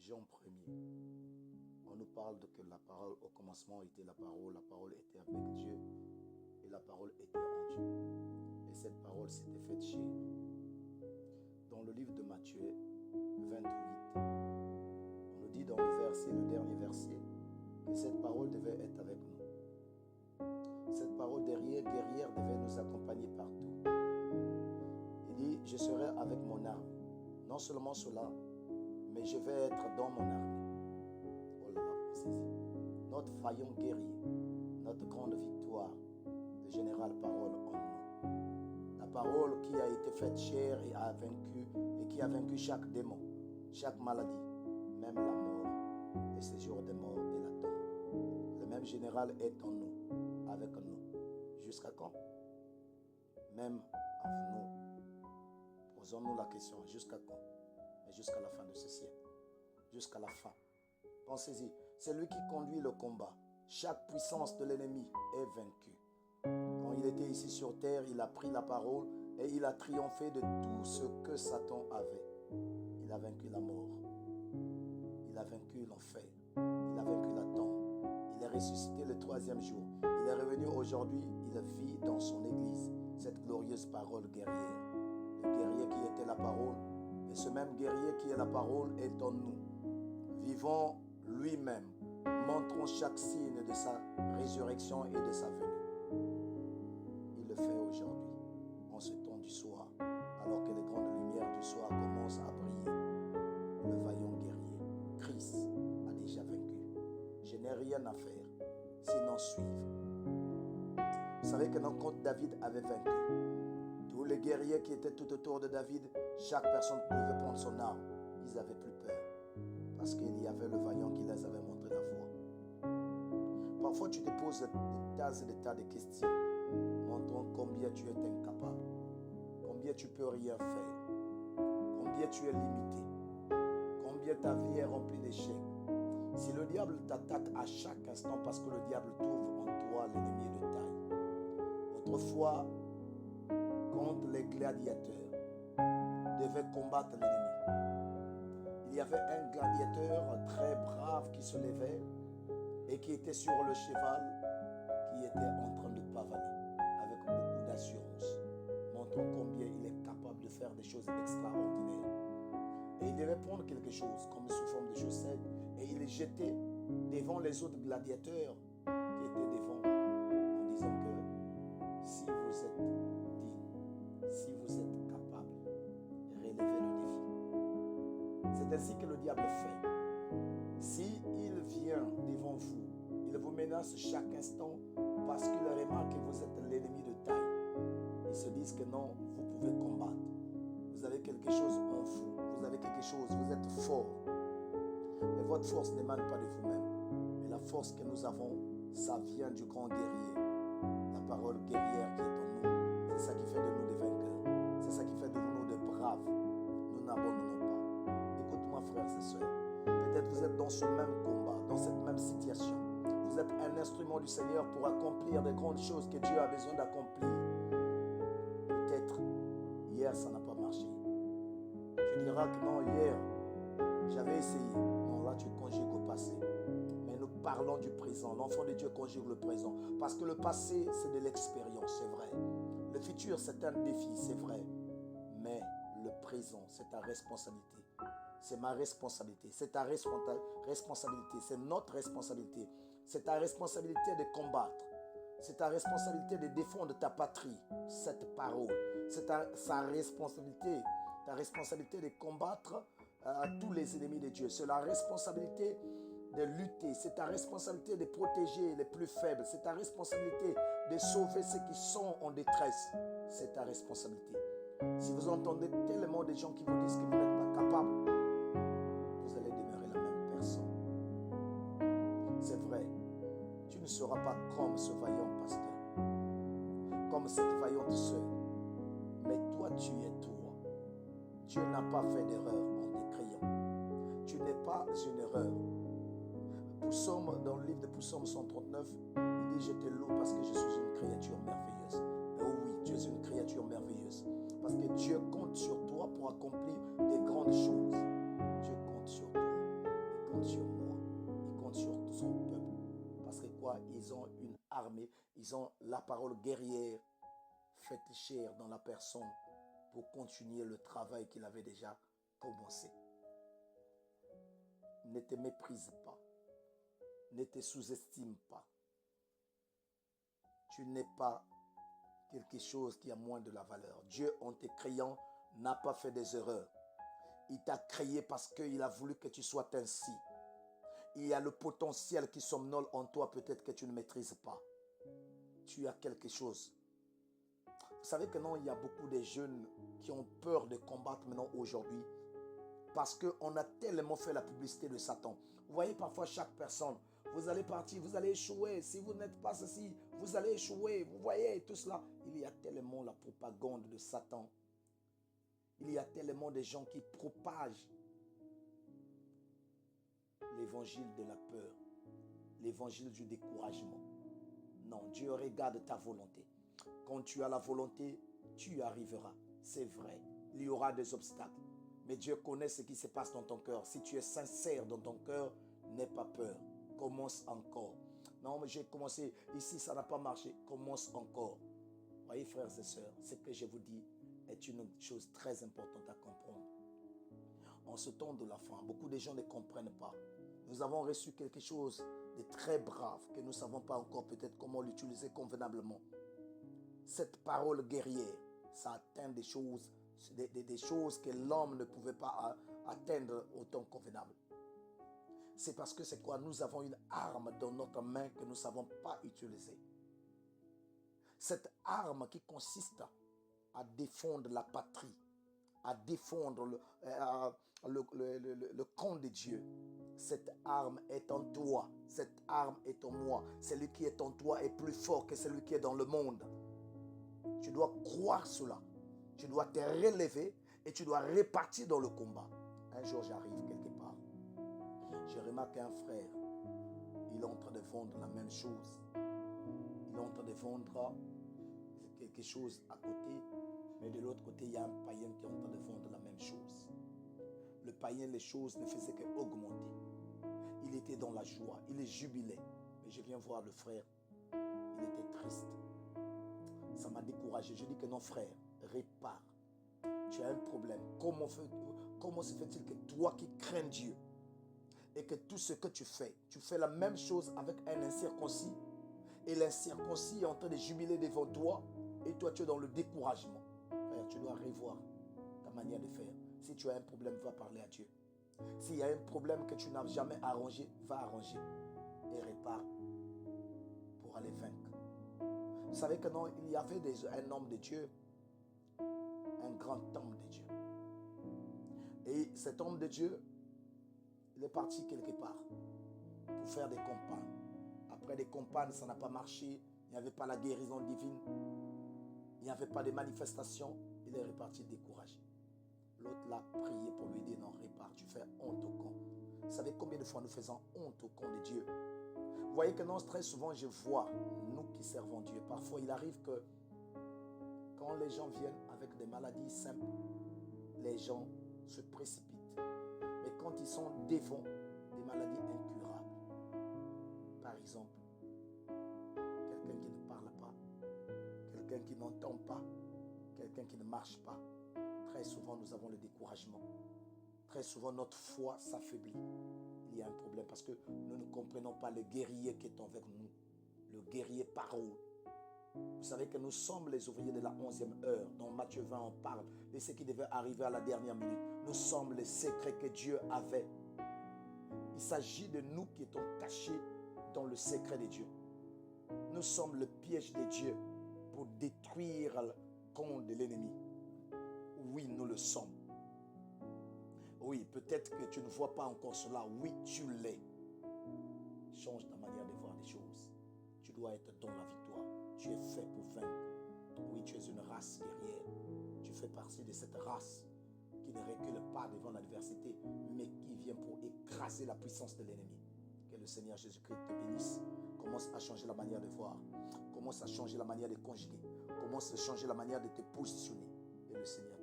Jean 1er, on nous parle de que la parole au commencement était la parole était avec Dieu et la parole était en Dieu. Et cette parole s'était faite chair. Dans le livre de Matthieu 28, on nous dit dans le dernier verset, que cette parole devait être avec nous. Cette parole guerrière devait nous accompagner partout. Il dit, je serai avec mon arme. Non seulement cela, mais je vais être dans mon armée. Oh là là, on saisit. Notre vaillant guerrier, notre grande victoire, le général parole en nous. La parole qui a été faite chair et qui a vaincu chaque démon, chaque maladie, même la mort, le séjour des morts et la tombe. Le même général est en nous, avec nous. Jusqu'à quand? Même en nous, posons-nous la question, jusqu'à quand? Mais jusqu'à la fin de ce siècle. Jusqu'à la fin. Pensez-y, c'est lui qui conduit le combat. Chaque puissance de l'ennemi est vaincue. Quand il était ici sur terre, il a pris la parole et il a triomphé de tout ce que Satan avait. Il a vaincu la mort. Il a vaincu l'enfer. Il a vaincu la tombe. Il est ressuscité le 3e jour. Il est revenu aujourd'hui. Il vit dans son église cette glorieuse parole guerrière. Le guerrier qui était la parole. Et ce même guerrier qui est la parole est en nous. Vivons lui-même. Montrons chaque signe de sa résurrection et de sa venue. Il le fait aujourd'hui, en ce temps du soir, alors que les grandes lumières du soir commencent à briller. Le vaillant guerrier, Christ, a déjà vaincu. Je n'ai rien à faire, sinon suivre. Vous savez que quand David avait vaincu, tous les guerriers qui étaient tout autour de David, chaque personne pouvait prendre son arme. Ils n'avaient plus peur. Parce qu'il y avait le vaillant qui les avait montré la voie. Parfois, tu te poses des tas de questions, montrant combien tu es incapable, combien tu peux rien faire, combien tu es limité, combien ta vie est remplie d'échecs. Si le diable t'attaque à chaque instant parce que le diable trouve en toi l'ennemi de taille. Autrefois, quand les gladiateurs devaient combattre l'ennemi, il y avait un gladiateur très brave qui se levait et qui était sur le cheval qui était en train de pavaner avec beaucoup d'assurance, montrant combien il est capable de faire des choses extraordinaires. Et il devait prendre quelque chose comme sous forme de chaussette et il les jetait devant les autres gladiateurs qui étaient devant en disant que si vous êtes digne, si vous êtes capable, relevez le défi. C'est ainsi que le diable fait. Si il vient devant vous, il vous menace chaque instant parce qu'il remarque que vous êtes l'ennemi de taille. Ils se disent que non, vous pouvez combattre. Vous avez quelque chose en vous. Vous avez quelque chose, vous êtes fort. Mais votre force n'émane pas de vous-même. Mais la force que nous avons, ça vient du grand guerrier. La parole guerrière qui est en nous, c'est ça qui fait de nous des vainqueurs. C'est ça qui fait de nous des braves. Nous n'abandonnons pas. Écoute-moi, frères et sœurs. Peut-être vous êtes dans ce même combat, dans cette même situation. Vous êtes un instrument du Seigneur pour accomplir des grandes choses que Dieu a besoin d'accomplir. Peut-être, hier, ça n'a pas marché. Tu diras que non, hier, j'avais essayé. Non, là, tu conjugues au passé. Mais nous parlons du présent. L'enfant de Dieu conjugue le présent. Parce que le passé, c'est de l'expérience, c'est vrai. Le futur, c'est un défi, c'est vrai. Mais le présent, c'est ta responsabilité. C'est ma responsabilité. C'est ta responsabilité. C'est notre responsabilité. C'est ta responsabilité de combattre. C'est ta responsabilité de défendre ta patrie. Cette parole. C'est sa responsabilité. Ta responsabilité de combattre tous les ennemis de Dieu. C'est la responsabilité de lutter. C'est ta responsabilité de protéger les plus faibles. C'est ta responsabilité de sauver ceux qui sont en détresse. C'est ta responsabilité. Si vous entendez tellement de gens qui vous disent que vous n'êtes pas capable, vous allez demeurer la même personne. C'est vrai, tu ne seras pas comme ce vaillant pasteur, comme cette vaillante sœur. Mais toi, tu es toi. Dieu n'a pas fait d'erreur en t'écriant. Tu n'es pas une erreur. Dans le livre de Psaume 139, il dit « Je te loue parce que je suis une créature merveilleuse ». Oh oui, tu es une créature merveilleuse. Parce que Dieu compte sur toi pour accomplir des grandes choses. Dieu compte sur toi. voyez, ils ont la parole guerrière faite chair dans la personne pour continuer le travail qu'il avait déjà commencé. Ne te méprise pas. Ne te sous-estime pas. Tu n'es pas quelque chose qui a moins de la valeur. Dieu, en te créant, n'a pas fait des erreurs. Il t'a créé parce qu'il a voulu que tu sois ainsi. Il y a le potentiel qui somnole en toi, peut-être que tu ne maîtrises pas. Tu as quelque chose. Vous savez que non, il y a beaucoup de jeunes qui ont peur de combattre maintenant aujourd'hui parce qu'on a tellement fait la publicité de Satan. Vous voyez parfois chaque personne, vous allez partir, vous allez échouer. Si vous n'êtes pas ceci, vous allez échouer. Vous voyez tout cela. Il y a tellement la propagande de Satan. Il y a tellement de gens qui propagent l'évangile de la peur, l'évangile du découragement. Non, Dieu regarde ta volonté. Quand tu as la volonté, tu y arriveras. C'est vrai, il y aura des obstacles. Mais Dieu connaît ce qui se passe dans ton cœur. Si tu es sincère dans ton cœur, n'aie pas peur. Commence encore. Non, mais j'ai commencé. Ici, ça n'a pas marché. Commence encore. Voyez, frères et sœurs, ce que je vous dis est une chose très importante à comprendre. En ce temps de la fin, beaucoup de gens ne comprennent pas. Nous avons reçu quelque chose de très brave que nous ne savons pas encore peut-être comment l'utiliser convenablement. Cette parole guerrière, ça atteint des choses que l'homme ne pouvait pas atteindre au temps convenable. C'est parce que c'est quoi? Nous avons une arme dans notre main que nous ne savons pas utiliser. Cette arme qui consiste à défendre la patrie, à défendre le camp de Dieu. Cette arme est en toi, cette arme est en moi. Celui qui est en toi est plus fort que celui qui est dans le monde. Tu dois croire cela. Tu dois te relever et tu dois repartir dans le combat. Un jour, j'arrive quelque part. Je remarque un frère. Il est en train de vendre la même chose. Il est en train de vendre quelque chose à côté. Mais de l'autre côté, il y a un païen qui est en train de vendre la même chose. Le païen, les choses ne faisaient qu'augmenter. Il était dans la joie. Il est jubilé. Mais je viens voir le frère. Il était triste. Ça m'a découragé. Je dis que non, frère, répare. Tu as un problème. Comment se fait-il que toi qui crains Dieu et que tout ce que tu fais la même chose avec un incirconcis et l'incirconcis est en train de jubiler devant toi et toi tu es dans le découragement. Frère, tu dois revoir ta manière de faire. Si tu as un problème, va parler à Dieu. S'il y a un problème que tu n'as jamais arrangé, va arranger et répare pour aller vaincre. Vous savez que non, il y avait un homme de Dieu, un grand homme de Dieu. Et cet homme de Dieu, il est parti quelque part pour faire des campagnes. Après des campagnes, ça n'a pas marché. Il n'y avait pas la guérison divine. Il n'y avait pas de manifestation. Il est reparti découragé. L'autre l'a prié pour lui dire non, répare, tu fais honte au camp. Vous savez combien de fois nous faisons honte au camp de Dieu? Vous voyez que non, très souvent je vois, nous qui servons Dieu, parfois il arrive que quand les gens viennent avec des maladies simples, les gens se précipitent. Mais quand ils sont devant des maladies incurables, par exemple, quelqu'un qui ne parle pas, quelqu'un qui n'entend pas, quelqu'un qui ne marche pas, très souvent nous avons le découragement. Très souvent notre foi s'affaiblit. Il y a un problème parce que nous ne comprenons pas le guerrier qui est avec nous, le guerrier parole. Vous savez que nous sommes les ouvriers de la 11e heure. Dans Matthieu 20, on parle de ce qui devait arriver à la dernière minute. Nous sommes les secrets que Dieu avait. Il s'agit de nous qui étions cachés dans le secret de Dieu. Nous sommes le piège de Dieu pour détruire le camp de l'ennemi. Oui, nous le sommes. Oui, peut-être que tu ne vois pas encore cela. Oui, tu l'es. Change ta manière de voir les choses. Tu dois être dans la victoire. Tu es fait pour vaincre. Oui, tu es une race guerrière. Tu fais partie de cette race qui ne recule pas devant l'adversité, mais qui vient pour écraser la puissance de l'ennemi. Que le Seigneur Jésus-Christ te bénisse. Commence à changer la manière de voir. Commence à changer la manière de conjuguer. Commence à changer la manière de te positionner. Et le Seigneur